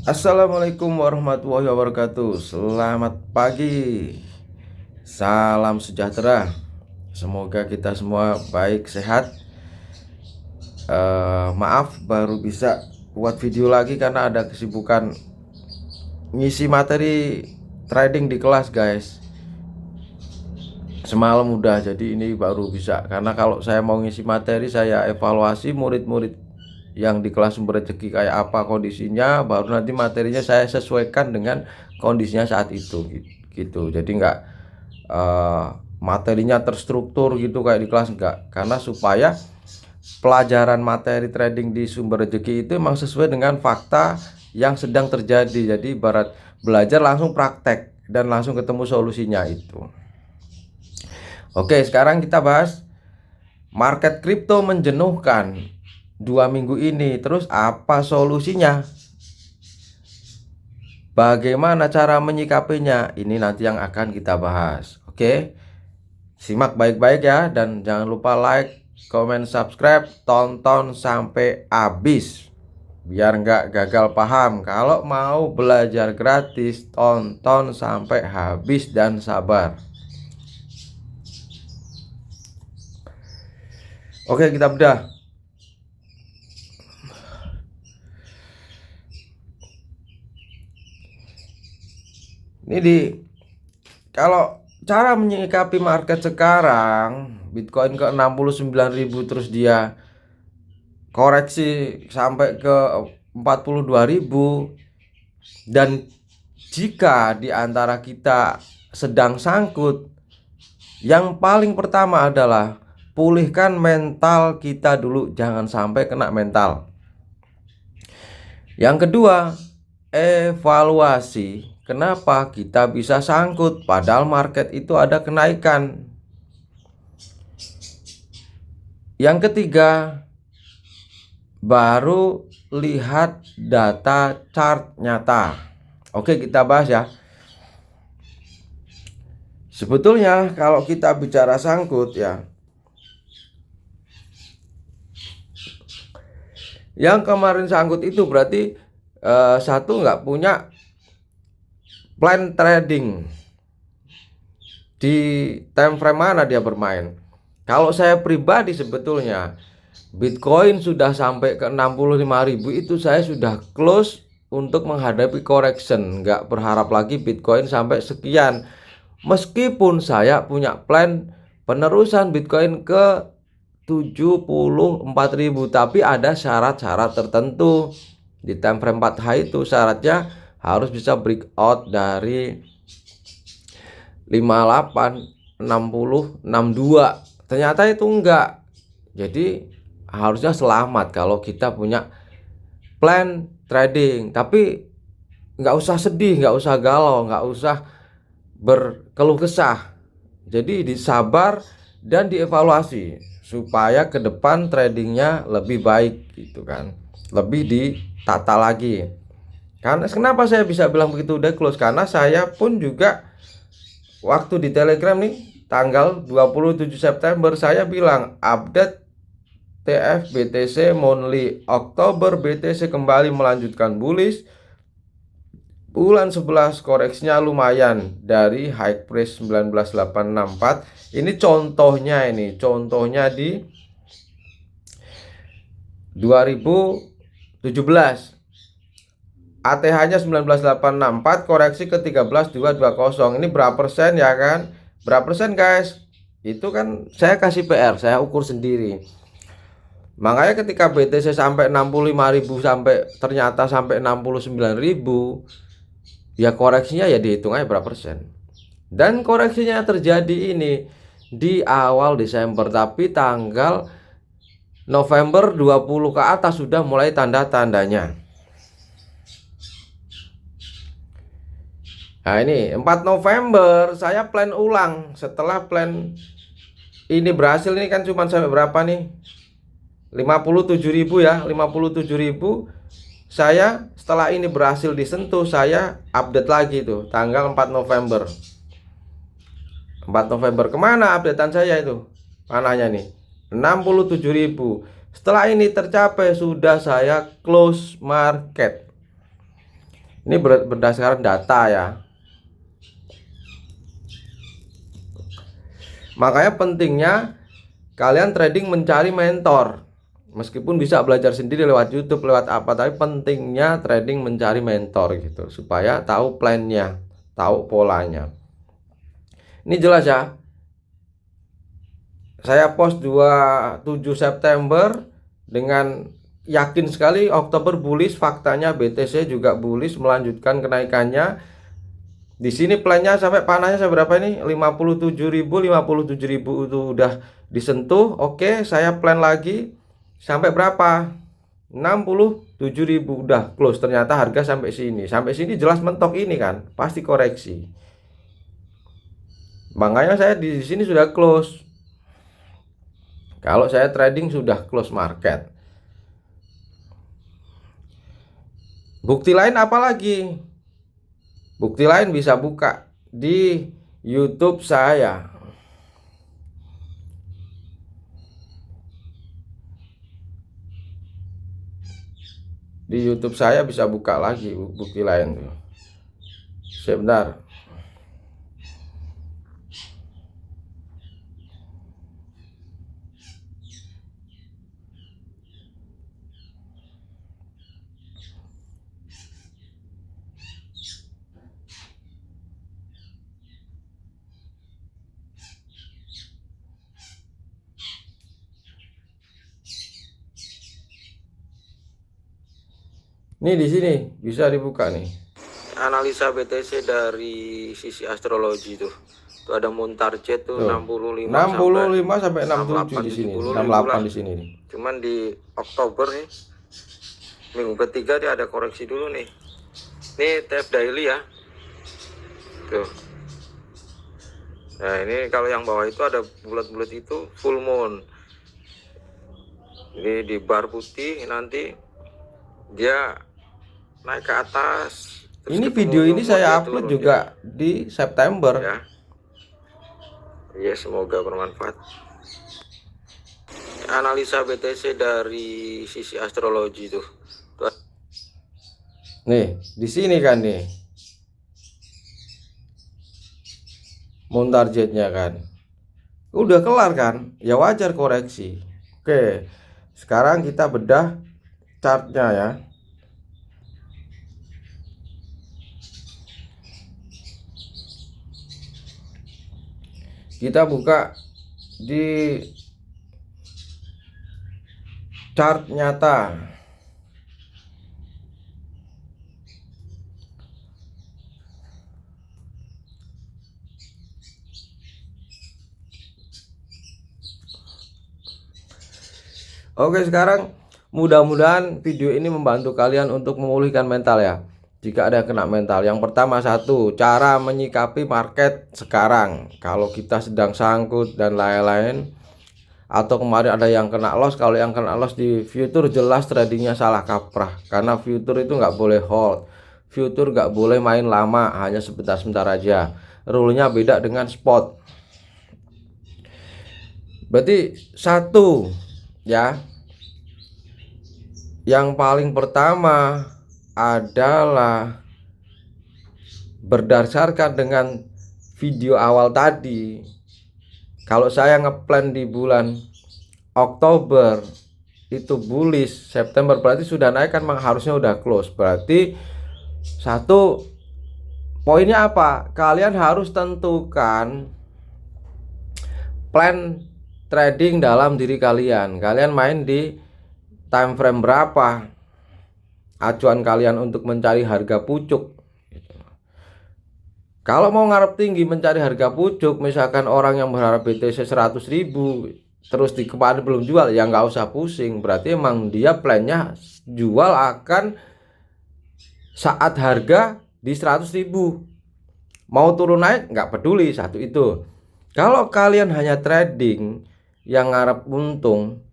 Assalamualaikum warahmatullahi wabarakatuh. Selamat pagi. Salam sejahtera. Semoga kita semua baik, sehat. Maaf baru bisa buat video lagi karena ada kesibukan ngisi materi trading di kelas, guys. Semalam udah, jadi ini baru bisa. Karena kalau saya mau ngisi materi, saya evaluasi murid-murid yang di kelas sumber rezeki kayak apa kondisinya, baru nanti materinya saya sesuaikan dengan kondisinya saat itu gitu. Jadi nggak materinya terstruktur gitu kayak di kelas, enggak. Karena supaya pelajaran materi trading di sumber rezeki itu memang sesuai dengan fakta yang sedang terjadi. Jadi ibarat belajar langsung praktek dan langsung ketemu solusinya itu. Oke, sekarang kita bahas market kripto menjenuhkan 2 minggu ini. Terus apa solusinya? Bagaimana cara menyikapinya? Ini nanti yang akan kita bahas. Oke, simak baik-baik ya. Dan jangan lupa like, comment, subscribe. Tonton sampai habis biar nggak gagal paham. Kalau mau belajar gratis, tonton sampai habis dan sabar. Oke, kita bedah. Kalau cara menyikapi market sekarang, Bitcoin ke 69.000 terus dia koreksi sampai ke 42.000, dan jika di antara kita sedang sangkut, yang paling pertama adalah pulihkan mental kita dulu, jangan sampai kena mental. Yang kedua, evaluasi kenapa kita bisa sangkut padahal market itu ada kenaikan. Yang ketiga, baru lihat data chart nyata. Oke, kita bahas ya. Sebetulnya kalau kita bicara sangkut ya, yang kemarin sangkut itu berarti satu, nggak punya plan trading di time frame mana dia bermain. Kalau saya pribadi sebetulnya Bitcoin sudah sampai ke 65.000 itu saya sudah close untuk menghadapi correction, nggak berharap lagi Bitcoin sampai sekian. Meskipun saya punya plan penerusan Bitcoin ke 74.000, tapi ada syarat-syarat tertentu. Di time frame 4H itu syaratnya harus bisa breakout dari 58, 60, 62. Ternyata itu enggak. Jadi harusnya selamat kalau kita punya plan trading. Tapi nggak usah sedih, nggak usah galau, nggak usah berkeluh kesah. Jadi disabar dan dievaluasi supaya ke depan tradingnya lebih baik gitu kan, lebih ditata lagi. Karena kenapa saya bisa bilang begitu udah close, karena saya pun juga waktu di Telegram nih tanggal 27 September saya bilang update TF BTC monthly Oktober, BTC kembali melanjutkan bullish. Bulan 11 koreksinya lumayan dari high price 19.864. Ini contohnya di 2017. ATH-nya 19.864, koreksi ke 13.220. Ini berapa persen ya kan? Berapa persen, guys? Itu kan saya kasih PR, saya ukur sendiri. Makanya ketika BTC sampai 65.000 sampai ternyata sampai 69.000, ya koreksinya ya dihitung aja berapa persen. Dan koreksinya terjadi ini di awal Desember, tapi tanggal November 20 ke atas sudah mulai tanda-tandanya. Nah ini 4 November saya plan ulang. Setelah plan ini berhasil, ini kan cuma sampai berapa nih, 57.000 ya, 57.000. Saya setelah ini berhasil disentuh, saya update lagi tuh tanggal 4 November. 4 November kemana updatean saya itu? Mananya nih? 67.000. Setelah ini tercapai sudah saya close market. Ini berdasarkan data ya. Makanya pentingnya kalian trading mencari mentor. Meskipun bisa belajar sendiri lewat YouTube, lewat apa, tapi pentingnya trading mencari mentor gitu, supaya tahu plannya, tahu polanya. Ini jelas ya. Saya post 27 September dengan yakin sekali Oktober bullish, faktanya BTC juga bullish melanjutkan kenaikannya. Di sini plannya sampai panahnya seberapa ini? 57.000, 57.000 itu udah disentuh. Oke, saya plan lagi sampai berapa? 67.000 udah close. Ternyata harga sampai sini. Sampai sini jelas mentok ini kan, pasti koreksi. Makanya saya di sini sudah close. Kalau saya trading sudah close market. Bukti lain apa lagi? Bukti lain bisa buka di YouTube saya. Di YouTube saya bisa buka lagi bukti lain tuh. Sebentar. Ini di sini bisa dibuka nih. Analisa BTC dari sisi astrologi tuh. Tuh ada Montarget tuh 65 sampai 67 di sini. 68 di sini nih. Cuman di Oktober nih, minggu ketiga dia ada koreksi dulu nih. Ini TF daily ya. Tuh. Nah, ini kalau yang bawah itu ada bulat-bulat itu full moon. Ini di bar putih nanti dia naik ke atas. Ini video ini saya upload juga ya, di September ya. Ya, semoga bermanfaat. Analisa BTC dari sisi astrologi tuh. Nih, di sini kan nih. Montargetnya kan. Udah kelar kan? Ya wajar koreksi. Oke. Sekarang kita bedah chartnya ya. Kita buka di chart nyata. Oke, sekarang mudah-mudahan video ini membantu kalian untuk memulihkan mental ya. Jika ada yang kena mental, yang pertama satu, cara menyikapi market sekarang. Kalau kita sedang sangkut dan lain-lain, atau kemarin ada yang kena loss. Kalau yang kena loss di future jelas tradingnya salah kaprah. Karena future itu nggak boleh hold, future nggak boleh main lama, hanya sebentar-sebentar aja. Rule-nya beda dengan spot. Berarti satu ya, yang paling pertama adalah berdasarkan dengan video awal tadi. Kalau saya ngeplan di bulan Oktober itu bullish, September berarti sudah naik kan, harusnya udah close. Berarti satu poinnya apa? Kalian harus tentukan plan trading dalam diri kalian. Kalian main di time frame berapa? Acuan kalian untuk mencari harga pucuk. Kalau mau ngarep tinggi mencari harga pucuk, misalkan orang yang berharap BTC 100.000 terus di kemarin belum jual, ya nggak usah pusing. Berarti emang dia plannya jual akan saat harga di 100.000. Mau turun naik nggak peduli, satu itu. Kalau kalian hanya trading yang ngarep untung,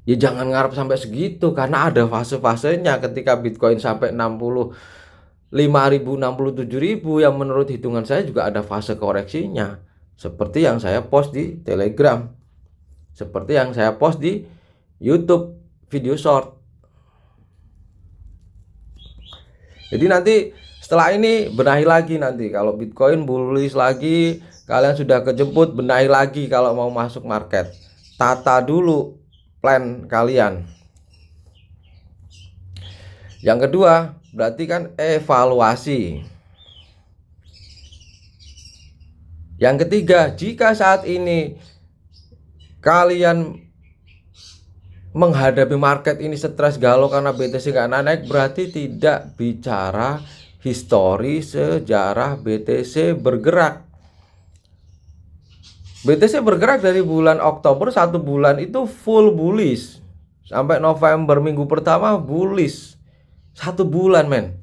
ya jangan ngarep sampai segitu, karena ada fase-fasenya. Ketika Bitcoin sampai 65.000, 67.000, yang menurut hitungan saya juga ada fase koreksinya. Seperti yang saya post di Telegram, seperti yang saya post di YouTube video short. Jadi nanti setelah ini benahi lagi, nanti kalau Bitcoin bullish lagi, kalian sudah kejemput, benahi lagi kalau mau masuk market. Tata dulu plan kalian. Yang kedua, berarti kan evaluasi. Yang ketiga, jika saat ini kalian menghadapi market ini stres galau karena BTC nggak naik, berarti tidak bicara histori sejarah BTC bergerak. BTC bergerak dari bulan Oktober, 1 bulan itu full bullish, sampai November minggu pertama bullish 1 bulan, men.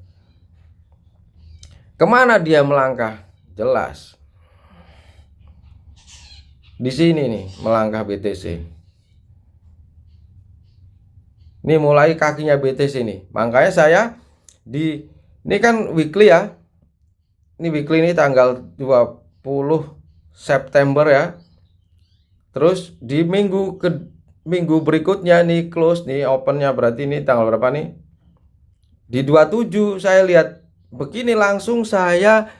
Kemana dia melangkah? Jelas di sini nih melangkah BTC. Ini mulai kakinya BTC nih. Makanya saya ini kan weekly ya. Ini weekly ini tanggal 20 September ya. Terus di minggu berikutnya nih close nih, opennya berarti ini tanggal berapa nih? Di 27 saya lihat begini, langsung saya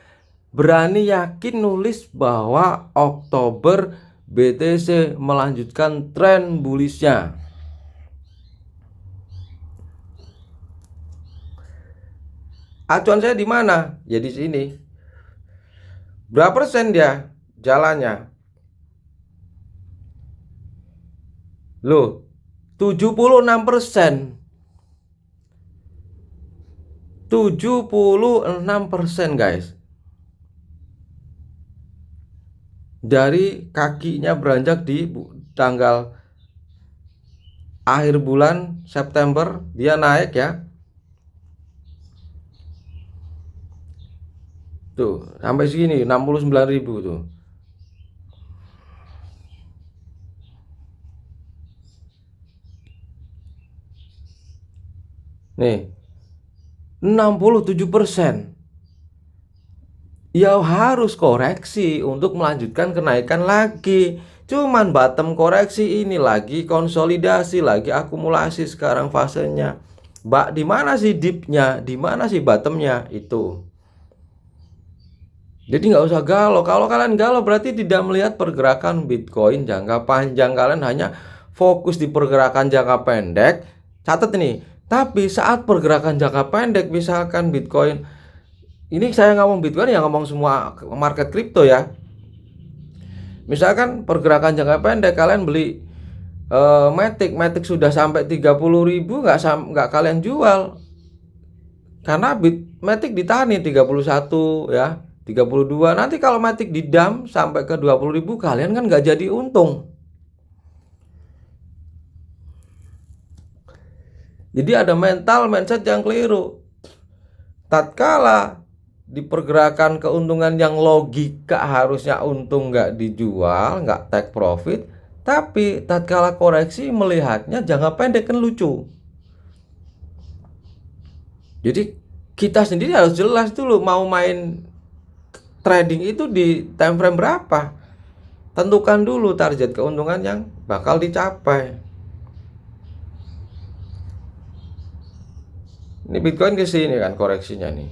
berani yakin nulis bahwa Oktober BTC melanjutkan tren bullishnya. Acuan saya di mana? Ya di sini. Berapa persen dia jalannya? Loh, 76%. 76%, guys. Dari kakinya beranjak di tanggal akhir bulan September dia naik ya. Tuh, sampai sini 69.000 tuh. Nih, 67%. Ya harus koreksi untuk melanjutkan kenaikan lagi. Cuman bottom koreksi ini lagi konsolidasi, lagi akumulasi sekarang fasenya. Di mana sih dipnya? Di mana sih bottomnya? Itu. Jadi nggak usah galau. Kalau kalian galau berarti tidak melihat pergerakan Bitcoin jangka panjang. Kalian hanya fokus di pergerakan jangka pendek. Catat ini. Tapi saat pergerakan jangka pendek, misalkan Bitcoin, ini saya ngomong Bitcoin ya, ngomong semua market kripto ya. Misalkan pergerakan jangka pendek kalian beli Matic sudah sampai 30.000, nggak kalian jual. Karena Matic ditahan 31 ya, 32. Nanti kalau Matic didam sampai ke 20.000, kalian kan nggak jadi untung. Jadi ada mindset yang keliru. Tatkala di pergerakan keuntungan yang logika harusnya untung nggak dijual, nggak take profit, tapi tatkala koreksi melihatnya jangka pendek, kan lucu. Jadi kita sendiri harus jelas dulu mau main trading itu di time frame berapa. Tentukan dulu target keuntungan yang bakal dicapai. Ini Bitcoin ke sini kan koreksinya nih.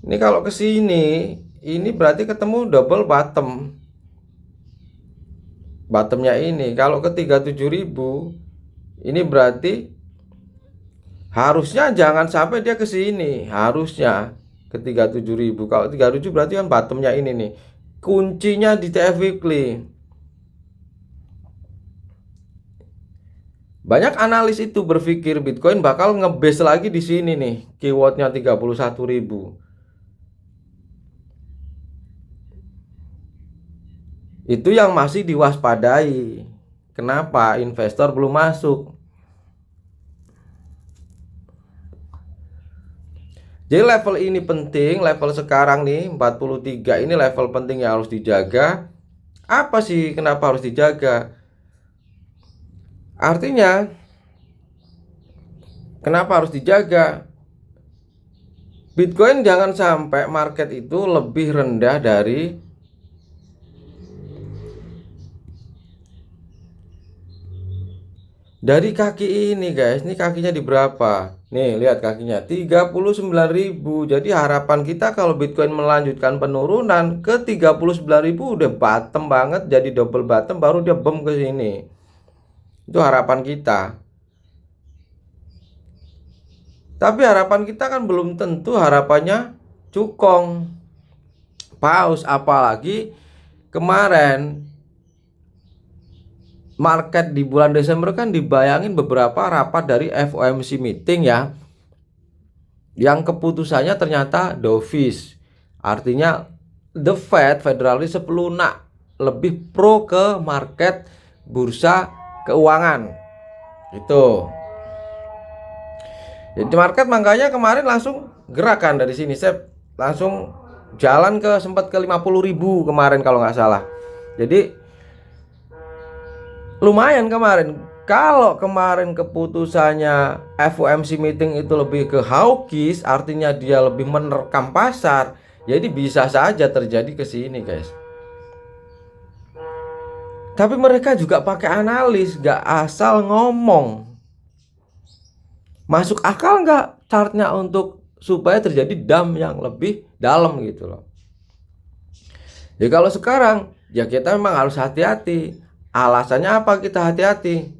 Ini kalau ke sini, ini berarti ketemu double bottom. Bottomnya ini kalau ke 37.000, ini berarti harusnya jangan sampai dia ke sini. Harusnya ke 37.000. Kalau 37 berarti kan bottomnya ini nih. Kuncinya di TF Weekly. Banyak analis itu berpikir Bitcoin bakal ngebase lagi di sini nih, keywordnya 31.000. Itu yang masih diwaspadai. Kenapa investor belum masuk? Jadi level ini penting, level sekarang nih 43 ini level penting yang harus dijaga. Apa sih kenapa harus dijaga? Artinya kenapa harus dijaga? Bitcoin jangan sampai market itu lebih rendah dari Dari kaki ini guys, ini kakinya di berapa? Nih lihat kakinya 39.000. Jadi harapan kita kalau Bitcoin melanjutkan penurunan ke 39.000 udah bottom banget, jadi double bottom baru dia boom ke sini. Itu harapan kita. Tapi harapan kita kan belum tentu harapannya cukong, paus, apalagi kemarin market di bulan Desember kan dibayangin beberapa rapat dari FOMC meeting ya, yang keputusannya ternyata dovish, artinya the Fed, Federal Reserve, lunak, lebih pro ke market bursa keuangan itu. Jadi market makanya kemarin langsung gerakan dari sini, saya langsung jalan ke sempat ke 50.000 kemarin kalau nggak salah. Jadi lumayan kemarin. Kalau kemarin keputusannya FOMC meeting itu lebih ke hawkish, artinya dia lebih menerkam pasar, jadi bisa saja terjadi ke sini guys. Tapi mereka juga pakai analis, gak asal ngomong. Masuk akal nggak chartnya untuk supaya terjadi dump yang lebih dalam gitu loh. Ya kalau sekarang ya kita memang harus hati-hati. Alasannya apa kita hati-hati?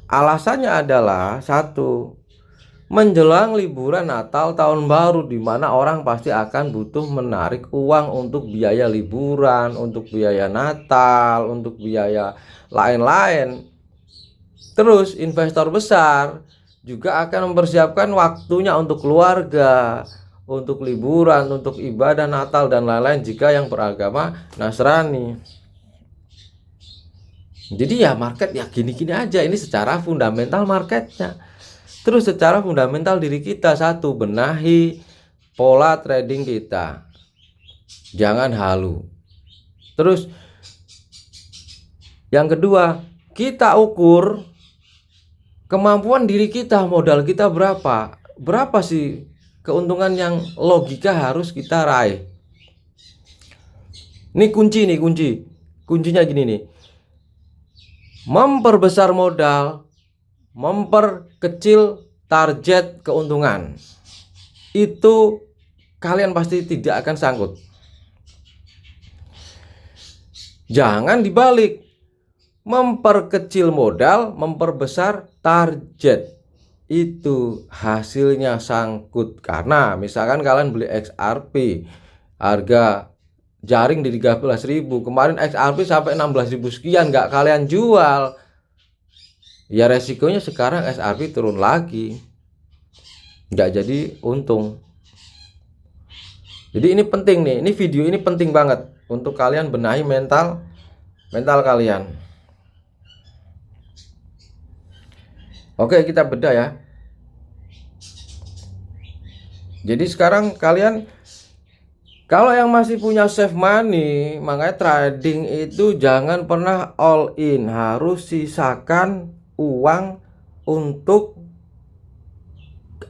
Alasannya adalah satu, menjelang liburan Natal tahun baru, di mana orang pasti akan butuh menarik uang untuk biaya liburan, untuk biaya Natal, untuk biaya lain-lain. Terus investor besar juga akan mempersiapkan waktunya untuk keluarga, untuk liburan, untuk ibadah Natal dan lain-lain jika yang beragama Nasrani. Jadi ya market ya gini-gini aja, ini secara fundamental marketnya. Terus secara fundamental diri kita, satu, benahi pola trading kita, jangan halu. Terus yang kedua, kita ukur kemampuan diri kita, modal kita berapa sih keuntungan yang logika harus kita raih. Ini kunci nih, kuncinya gini nih, memperbesar modal, memperkecil target keuntungan. Itu kalian pasti tidak akan sangkut. Jangan dibalik, memperkecil modal, memperbesar target, itu hasilnya sangkut. Karena misalkan kalian beli XRP harga jaring di 13.000, kemarin XRP sampai 16.000 sekian, nggak kalian jual, ya resikonya sekarang XRP turun lagi, nggak jadi untung. Jadi ini penting nih, ini video ini penting banget untuk kalian benahi mental kalian. Oke, kita bedah ya. Jadi sekarang kalian kalau yang masih punya save money, makanya trading itu jangan pernah all in, harus sisakan uang untuk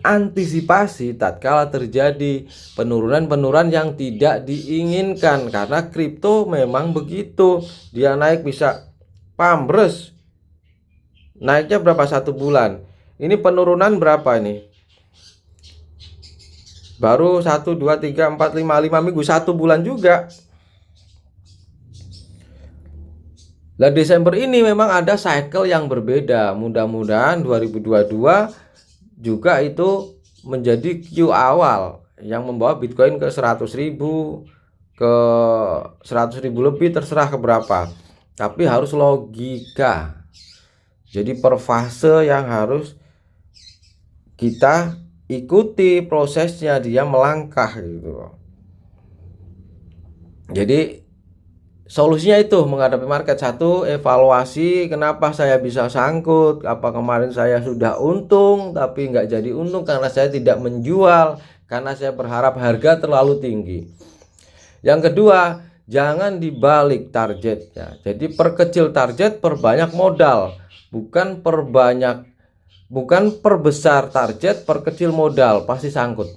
antisipasi tatkala terjadi penurunan yang tidak diinginkan. Karena kripto memang begitu, dia naik bisa pambres. Naiknya berapa satu bulan? Ini penurunan berapa ini? Baru 1, 2, 3, 4, 5 minggu, 1 bulan juga. Nah, Desember ini memang ada cycle yang berbeda. Mudah-mudahan 2022 juga itu menjadi Q awal yang membawa Bitcoin ke 100.000, ke 100.000 lebih, terserah ke berapa. Tapi harus logika. Jadi per fase yang harus kita ikuti prosesnya, dia melangkah gitu. Jadi solusinya itu menghadapi market, satu, evaluasi kenapa saya bisa sangkut, apa kemarin saya sudah untung tapi nggak jadi untung karena saya tidak menjual, karena saya berharap harga terlalu tinggi. Yang kedua, jangan dibalik targetnya. Jadi perkecil target, perbanyak modal, bukan perbesar target, perkecil modal, pasti sangkut.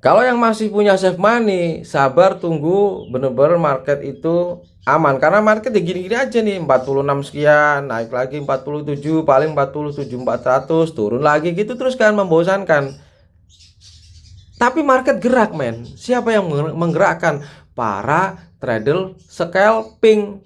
Kalau yang masih punya save money, sabar tunggu bener-bener market itu aman karena market ya gini-gini aja nih, 46 sekian, naik lagi 47, paling 47.400, turun lagi gitu terus kan, membosankan. Tapi market gerak men. Siapa yang menggerakkan? Para trader scalping.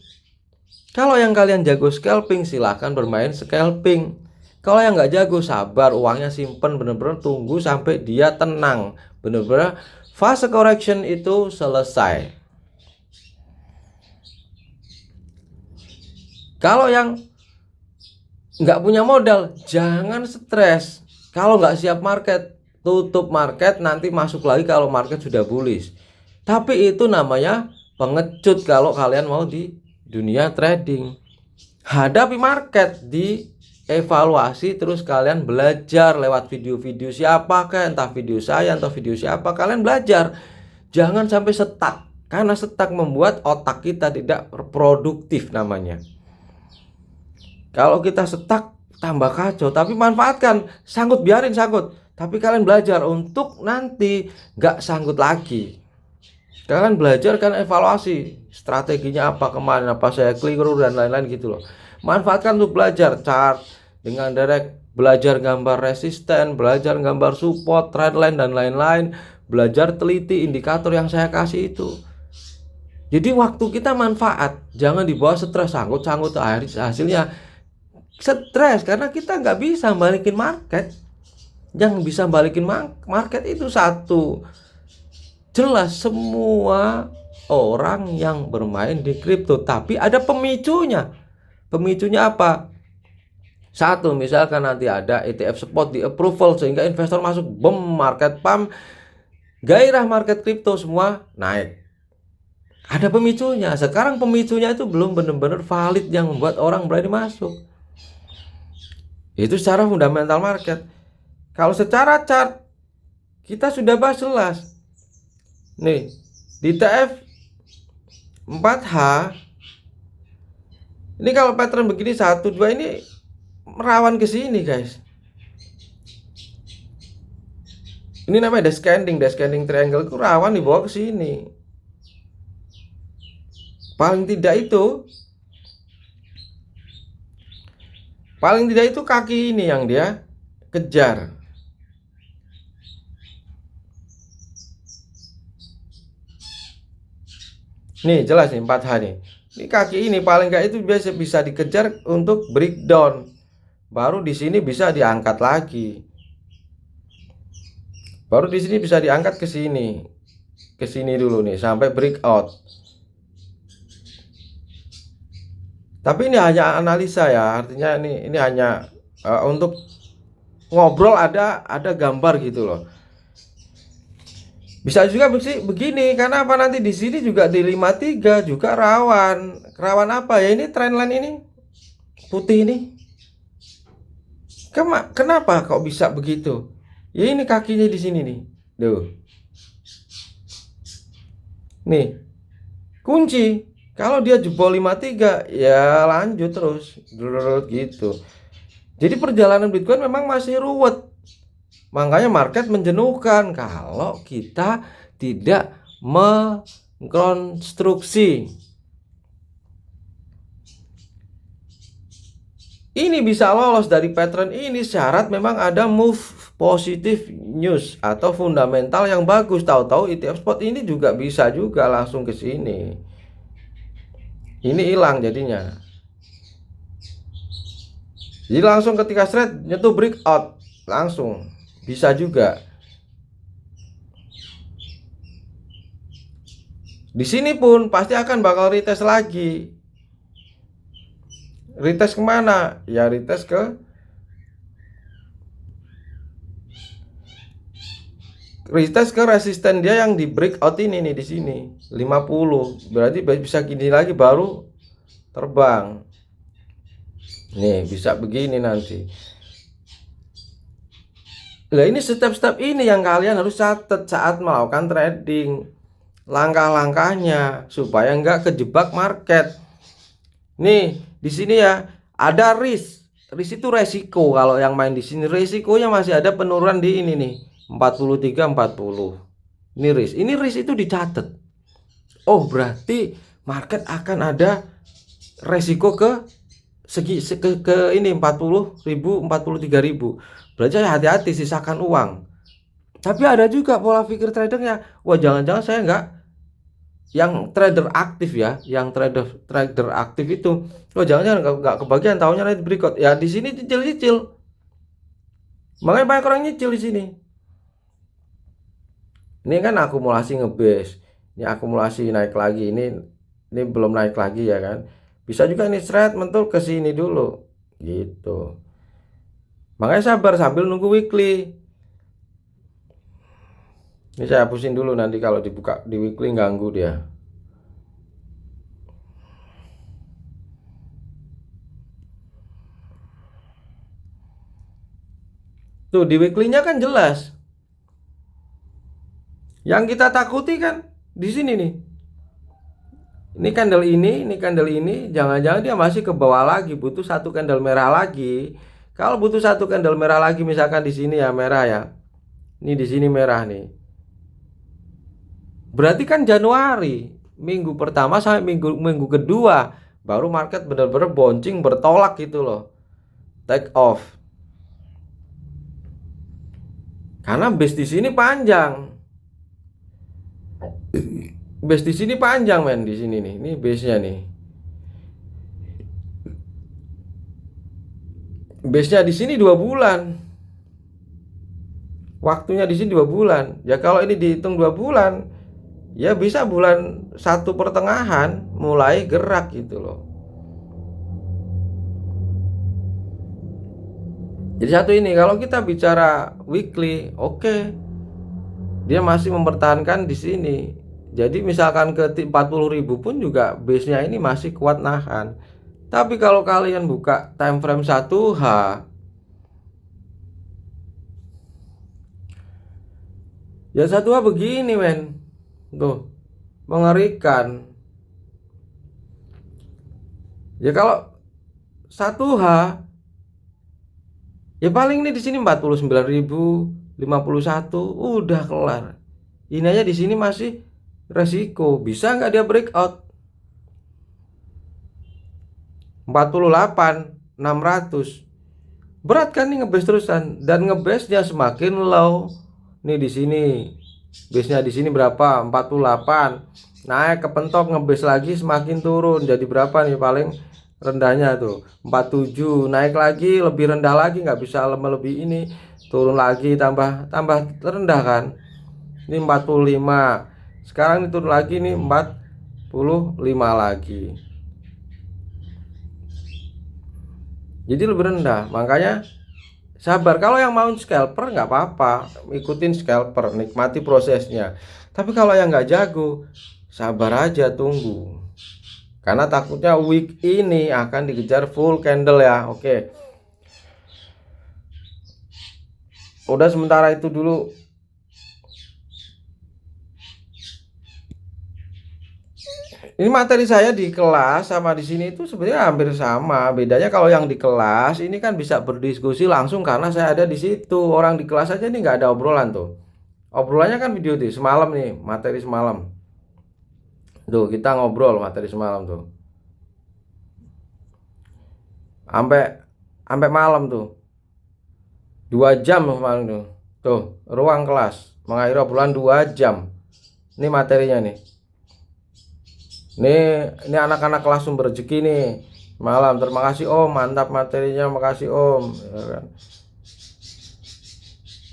Kalau yang kalian jago scalping, silahkan bermain scalping. Kalau yang nggak jago, sabar, uangnya simpen, bener-bener tunggu sampai dia tenang, bener-bener fase correction itu selesai. Kalau yang nggak punya modal, jangan stres. Kalau nggak siap market, tutup market, nanti masuk lagi kalau market sudah bullish. Tapi itu namanya pengecut kalau kalian mau di dunia trading. Hadapi market, dievaluasi, terus kalian belajar lewat video-video siapa kan, entah video saya, entah video siapa, kalian belajar. Jangan sampai stuck, karena stuck membuat otak kita tidak produktif namanya. Kalau kita stuck tambah kacau, tapi manfaatkan, sangkut biarin sangkut. Tapi kalian belajar untuk nanti nggak sangkut lagi. Kalian belajar kan evaluasi strateginya apa kemarin, apa saya keliru dan lain-lain gitu loh. Manfaatkan untuk belajar chart dengan direct, belajar gambar resisten, belajar gambar support, trendline dan lain-lain, belajar teliti indikator yang saya kasih itu. Jadi waktu kita manfaat, jangan dibawa stres, sangkut-sangkut, hasilnya stres karena kita nggak bisa balikin market. Yang bisa balikin market itu satu, jelas semua orang yang bermain di kripto, tapi ada pemicunya. Pemicunya apa? Satu, misalkan nanti ada ETF spot di approval sehingga investor masuk, boom, market pump, gairah market kripto semua naik. Ada pemicunya. Sekarang pemicunya itu belum benar-benar valid yang membuat orang berani masuk. Itu secara fundamental market. Kalau secara chart kita sudah bahas jelas. Nih, di TF 4H ini kalau pattern begini 1 2 ini merawan ke sini, guys. Ini namanya descending triangle, itu rawan dibawa ke sini. Paling tidak itu kaki ini yang dia kejar. Nih jelas nih 4H nih. Ini kaki ini paling nggak itu biasa bisa dikejar untuk breakdown. Baru di sini bisa diangkat lagi. Baru di sini bisa diangkat ke sini. Ke sini dulu nih sampai breakout. Tapi ini hanya analisa ya, artinya ini hanya untuk ngobrol, ada gambar gitu loh. Bisa juga begini, karena apa, nanti di sini juga di 53 juga rawan. Rawan apa ya, ini trendline ini putih ini. Kenapa kok bisa begitu? Ya ini kakinya di sini nih. Tuh. Nih. Kunci. Kalau dia jebol 53 ya lanjut terus gitu. Jadi perjalanan Bitcoin memang masih ruwet. Makanya market menjenuhkan kalau kita tidak mengkonstruksi. Ini bisa lolos dari pattern ini, syarat memang ada move positive news atau fundamental yang bagus. Tahu-tahu ETF spot ini juga bisa juga langsung ke sini. Ini hilang jadinya. Jadi langsung ketika straight nyentuh breakout langsung bisa juga. Di sini pun pasti akan bakal retest lagi. Retest kemana? Ya retest ke resisten dia yang di breakout ini nih, di sini 50. Berarti bisa gini lagi baru terbang. Nih bisa begini nanti. Nah ini step-step ini yang kalian harus catat saat melakukan trading. Langkah-langkahnya supaya nggak kejebak market. Nih di sini ya ada risk. Risk itu resiko. Kalau yang main di sini resikonya masih ada penurunan di ini nih. 43 40. Ini risk itu dicatat. Oh, berarti market akan ada resiko ke ini 40.000, 43.000. Berarti hati-hati, sisakan uang. Tapi ada juga pola pikir tradernya, wah jangan-jangan saya nggak, yang trader aktif ya, yang trader aktif itu, oh jangan-jangan nggak kebagian tahunnya nanti berikut. Ya di sini cicil-cicil, makanya banyak orang nyicil di sini. Ini kan akumulasi ngebase, ini akumulasi naik lagi, ini belum naik lagi ya kan. Bisa juga ini straight mentul ke sini dulu gitu. Makanya sabar sambil nunggu weekly. Ini saya hapusin dulu, nanti kalau dibuka di weekly ganggu dia. Tuh di weekly-nya kan jelas. Yang kita takuti kan di sini nih. Ini candle ini, jangan-jangan dia masih ke bawah lagi, butuh satu candle merah lagi. Kalau butuh satu candle merah lagi, misalkan di sini ya merah ya. Ini di sini merah nih. Berarti kan Januari, minggu pertama sampai minggu kedua baru market benar-benar bouncing, bertolak gitu loh. Take off. Karena base di sini panjang. Base di sini panjang men, di sini nih. Ini base-nya nih. Base-nya di sini 2 bulan. Waktunya di sini 2 bulan. Ya kalau ini dihitung 2 bulan, ya bisa bulan 1 pertengahan mulai gerak gitu loh. Jadi satu ini, kalau kita bicara weekly, oke. Dia masih mempertahankan di sini. Jadi misalkan ke 40.000 pun juga base-nya ini masih kuat nahan. Tapi kalau kalian buka time frame 1H, ya 1H begini men. Tuh, mengerikan. Ya kalau 1H, ya paling ini di sini 49.000, 51, udah kelar. Ini aja di sini masih resiko, bisa nggak dia breakout 48.600. Berat kan nih ngebase terusan, dan ngebase nya semakin low. Nih di sini base-nya di sini berapa? 48. Naik kepentok ngebase lagi semakin turun. Jadi berapa nih paling rendahnya tuh? 47. Naik lagi lebih rendah lagi, nggak bisa lebih ini. Turun lagi tambah rendah kan. Ini 45. Sekarang ini turun lagi nih 45 lagi. Jadi lebih rendah. Makanya sabar. Kalau yang mau scalper nggak apa-apa, ikutin scalper, nikmati prosesnya. Tapi kalau yang nggak jago, sabar aja, tunggu. Karena takutnya week ini akan dikejar full candle ya. Oke. Udah sementara itu dulu. Ini materi saya di kelas sama di sini itu sebenarnya hampir sama. Bedanya kalau yang di kelas ini kan bisa berdiskusi langsung karena saya ada di situ. Orang di kelas aja ini nggak ada obrolan tuh. Obrolannya kan video tuh semalam nih, materi semalam. Tuh kita ngobrol materi semalam tuh. Sampai malam tuh. 2 jam semalam tuh. Tuh, ruang kelas mengakhiri obrolan 2 jam. Ini materinya nih. Ini anak-anak kelas sumber rezeki nih. Malam, terima kasih Om, mantap materinya, makasih Om. Ya kan?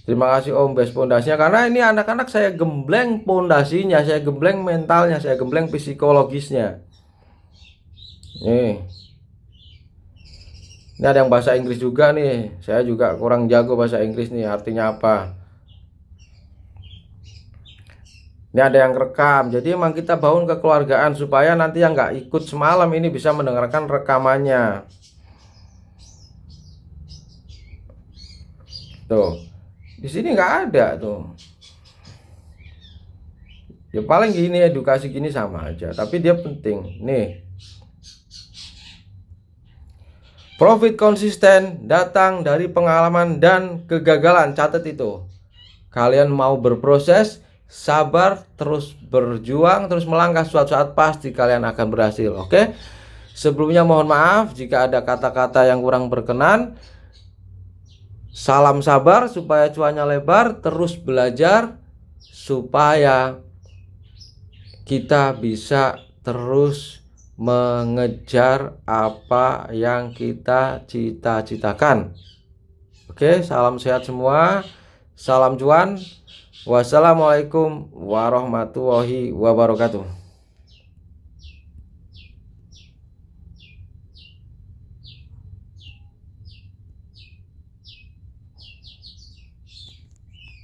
Terima kasih Om, best pondasinya. Karena ini anak-anak saya gembleng pondasinya, saya gembleng mentalnya, saya gembleng psikologisnya. Nih. Ini ada yang bahasa Inggris juga nih. Saya juga kurang jago bahasa Inggris nih, artinya apa. Ini ada yang rekam. Jadi emang kita bangun kekeluargaan supaya nanti yang nggak ikut semalam ini bisa mendengarkan rekamannya. Tuh, di sini nggak ada tuh. Ya paling gini, edukasi gini sama aja. Tapi dia penting. Nih, profit konsisten datang dari pengalaman dan kegagalan. Catat itu. Kalian mau berproses, sabar, terus berjuang, terus melangkah, suatu saat pasti kalian akan berhasil. Oke. Sebelumnya mohon maaf jika ada kata-kata yang kurang berkenan. Salam sabar supaya cuannya lebar, terus belajar supaya kita bisa terus mengejar apa yang kita cita-citakan. Oke, salam sehat semua. Salam cuan. Wassalamualaikum warahmatullahi wabarakatuh.